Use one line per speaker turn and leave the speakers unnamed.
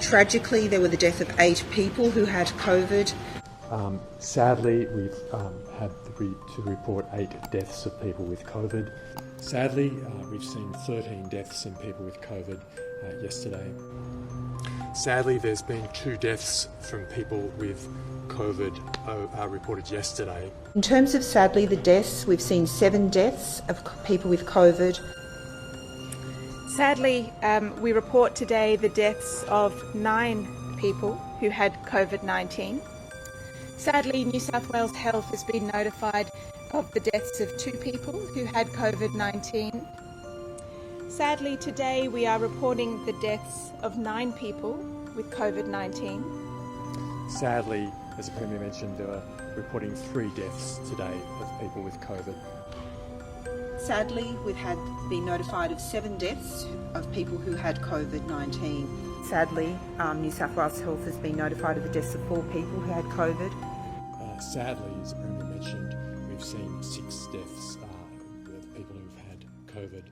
Tragically, there were the death of 8 people who had COVID.
Sadly, we've had to report 8 deaths of people with COVID. Sadly, we've seen 13 deaths in people with COVID yesterday. Sadly, there's been 2 deaths from people with COVID reported yesterday.
In terms of sadly the deaths, we've seen 7 deaths of people with COVID.
Sadly, we report today the deaths of 9 people who had COVID-19. Sadly, New South Wales Health has been notified of the deaths of 2 people who had COVID-19. Sadly, today we are reporting the deaths of 9 people with COVID-19.
Sadly, as the Premier mentioned, they were reporting 3 deaths today of people with COVID.
Sadly, we've been notified of 7 deaths of people who had COVID-19. Sadly, New South Wales Health has been notified of the deaths of 4 people who had COVID.
Sadly, as the Premier mentioned, we've seen 6 deaths of people who've had COVID.